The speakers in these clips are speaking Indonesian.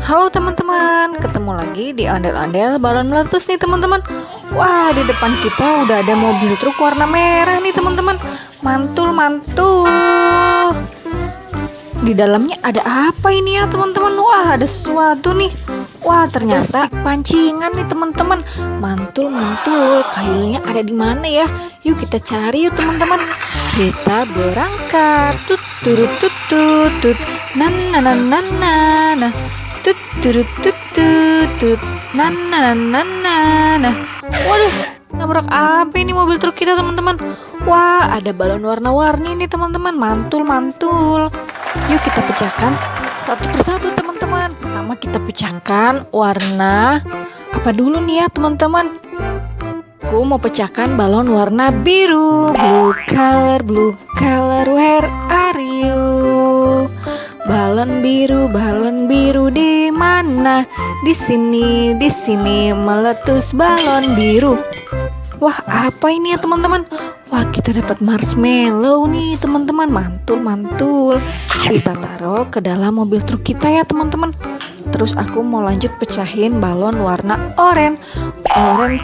Halo teman-teman, ketemu lagi di ondel-ondel balon meletus nih teman-teman. Wah, di depan kita udah ada mobil truk warna merah nih teman-teman. Mantul-mantul. Di dalamnya ada apa ini ya teman-teman? Wah, ada sesuatu nih. Wah, ternyata pancingan nih teman-teman. Mantul-mantul. Kayunya ada di mana ya? Yuk kita cari yuk teman-teman. Kita berangkat. Tut turut tut tut tut. Nah nah nah nah nah nah. Tut turut tut tut tut. Nah nah nah nah nah. Waduh, nabrak apa ini mobil truk kita teman-teman? Wah, ada balon warna-warni nih teman-teman. Mantul-mantul. Yuk kita pecahkan satu persatu teman-teman. Pertama kita pecahkan warna apa dulu nih ya teman-teman? Aku mau pecahkan balon warna biru. Blue color, where are you? Balon biru di mana? Di sini meletus balon biru. Wah, apa ini ya teman-teman? Wah, kita dapat marshmallow nih teman-teman. Mantul-mantul. Kita taruh ke dalam mobil truk kita ya teman-teman. Terus aku mau lanjut pecahin balon warna oranye. Orange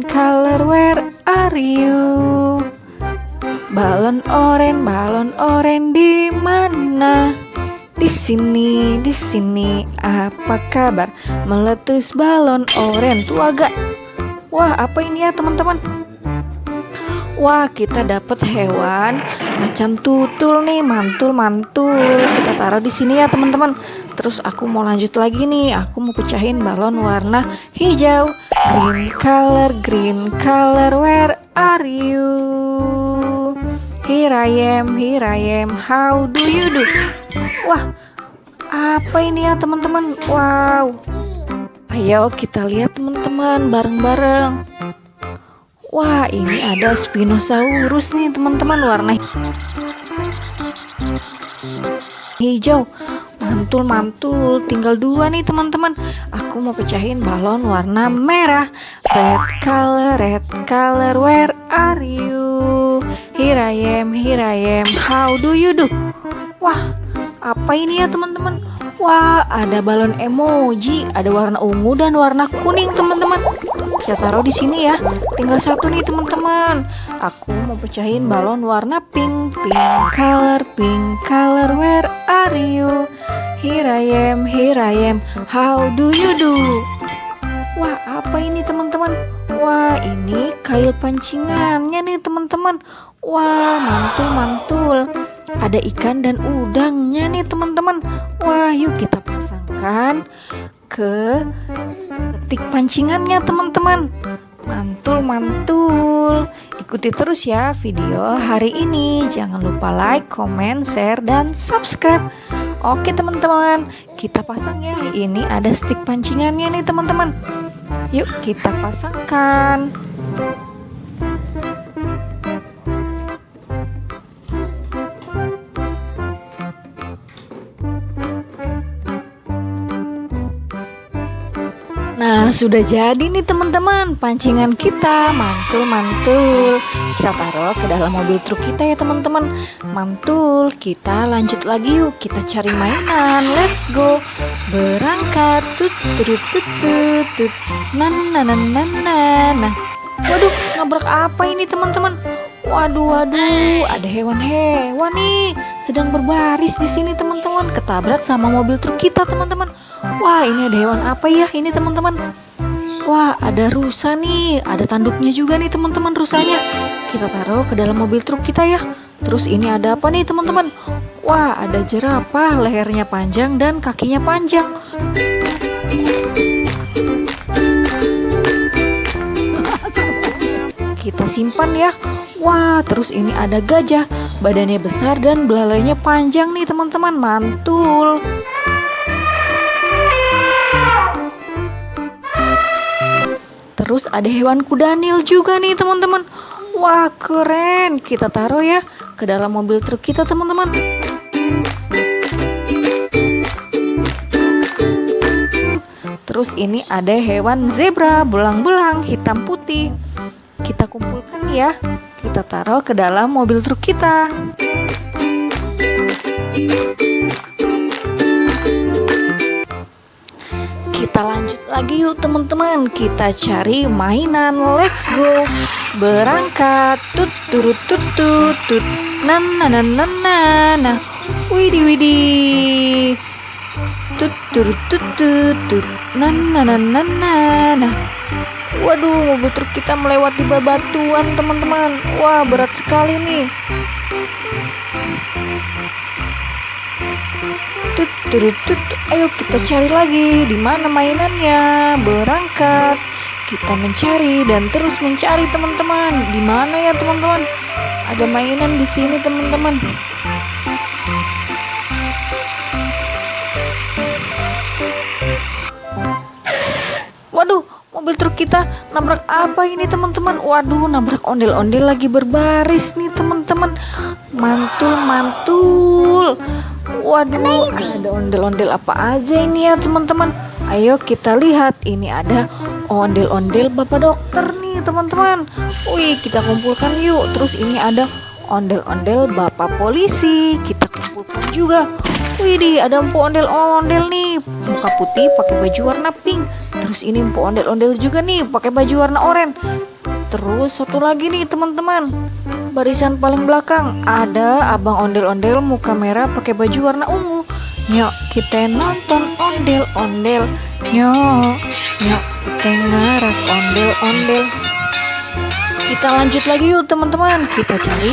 color, where are you? Balon oranye di mana? Di sini, apa kabar? Meletus balon oranye. Tuh agak. Wah, apa ini ya teman-teman? Wah, kita dapat hewan macan tutul nih, mantul-mantul. Kita taruh di sini ya teman-teman. Terus aku mau lanjut lagi nih. Aku mau pecahin balon warna hijau. Green color, where are you? Here I am, how do you do? Wah, apa ini ya teman-teman? Wow. Ayo kita lihat teman-teman bareng-bareng. Wah, ini ada Spinosaurus nih teman-teman, warna hijau. Mantul-mantul. Tinggal dua nih teman-teman. Aku mau pecahin balon warna merah. Red color, where are you? Here I am, how do you do? Wah, apa ini ya teman-teman? Wah, ada balon emoji, ada warna ungu dan warna kuning teman-teman. Kita taruh di sini ya. Tinggal satu nih teman-teman. Aku mau pecahin balon warna pink color, where are you? Here I am, how do you do? Wah, apa ini teman-teman? Wah, ini kail pancingannya nih teman-teman. Wah, mantul-mantul. Ada ikan dan udangnya nih teman-teman. Wah, yuk kita pasangkan ke ketik pancingannya teman-teman. Mantul-mantul. Ikuti terus ya video hari ini. Jangan lupa like, comment, share, dan subscribe. Oke teman-teman, kita pasang ya. Ini ada stick pancingannya nih teman-teman. Yuk kita pasangkan. Nah, sudah jadi nih teman-teman pancingan kita. Mantul-mantul. Kita taruh ke dalam mobil truk kita ya teman-teman. Mantul. Kita lanjut lagi yuk. Kita cari mainan. Let's go. Berangkat. Tut tut tut tut tut. Nah nah nah nah nah nah. Waduh, nabrak apa ini teman-teman? Waduh, ada hewan-hewan nih sedang berbaris di sini teman-teman. Ketabrak sama mobil truk kita teman-teman. Wah, ini ada hewan apa ya ini teman-teman? Wah, ada rusa nih. Ada tanduknya juga nih teman-teman rusanya. Kita taruh ke dalam mobil truk kita ya. Terus ini ada apa nih teman-teman? Wah, ada jerapah, lehernya panjang dan kakinya panjang. Kita simpan ya. Wah, terus ini ada gajah, badannya besar dan belalainya panjang nih teman-teman. Mantul. Terus ada hewan kudanil juga nih teman-teman. Wah, keren. Kita taruh ya ke dalam mobil truk kita teman-teman. Terus ini ada hewan zebra, belang-belang, hitam putih. Kita kumpulkan ya. Kita taruh ke dalam mobil truk kita. lagi yuk teman-teman, kita cari mainan. Let's go, berangkat. Tut turut tut tut tut. Nana nana nana. Widih widih. Tut turut tut tut tut. Nana nana nana. Waduh, mobil truk kita melewati bebatuan teman-teman. Wah, berat sekali nih. Tut turut tut. Ayo kita cari lagi, di mana mainannya. Berangkat. Kita mencari dan terus mencari teman-teman. Di mana ya teman-teman? Ada mainan di sini teman-teman. Waduh, mobil truk kita nabrak apa ini teman-teman? Waduh, nabrak ondel-ondel lagi berbaris nih teman-teman. Mantul. Waduh, ada ondel-ondel apa aja ini ya teman-teman? Ayo kita lihat, ini ada ondel-ondel Bapak Dokter nih teman-teman. Wih, kita kumpulkan yuk. Terus ini ada ondel-ondel Bapak Polisi, kita kumpulkan juga. Wih, ada empu ondel-ondel nih, muka putih pakai baju warna pink. Terus ini empu ondel-ondel juga nih, pakai baju warna oranye. Terus satu lagi nih teman-teman, barisan paling belakang ada abang ondel-ondel muka merah pakai baju warna ungu. Yuk kita nonton ondel-ondel. Yuk kita ngarak ondel-ondel. Kita lanjut lagi yuk teman-teman, kita cari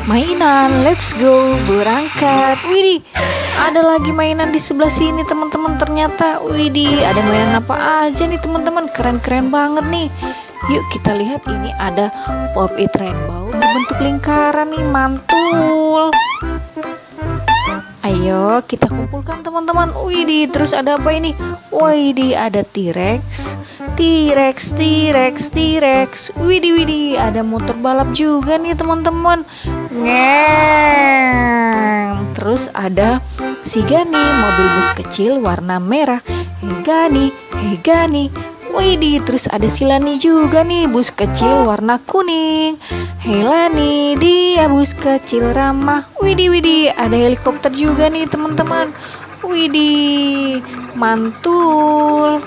mainan. Let's go, berangkat. Widih, ada lagi mainan di sebelah sini teman-teman. Ternyata widih, ada mainan apa aja nih teman-teman, keren-keren banget nih. Yuk kita lihat, ini ada Pop It Rainbow berbentuk lingkaran nih, mantul. Ayo kita kumpulkan teman-teman. Widih, terus ada apa ini? Widih, ada T-Rex. Widih, ada motor balap juga nih teman-teman. Ngeng. Terus ada si Gani, mobil bus kecil warna merah. Hei Gani. Widih, terus ada si Lani juga nih, bus kecil warna kuning. Hei Lani, dia bus kecil ramah. Widih, ada helikopter juga nih teman-teman. Widih, mantul.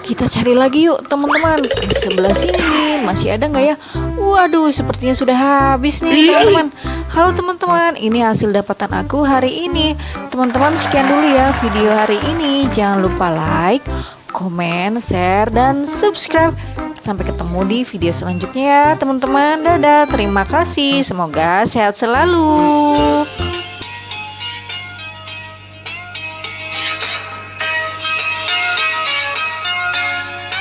Kita cari lagi yuk teman-teman. Di sebelah sini nih, masih ada nggak ya? Waduh, sepertinya sudah habis nih teman-teman. Halo teman-teman, ini hasil dapatan aku hari ini. Teman-teman, sekian dulu ya video hari ini. Jangan lupa like, komen, share, dan subscribe. Sampai ketemu di video selanjutnya ya teman-teman. Dadah, terima kasih. Semoga sehat selalu.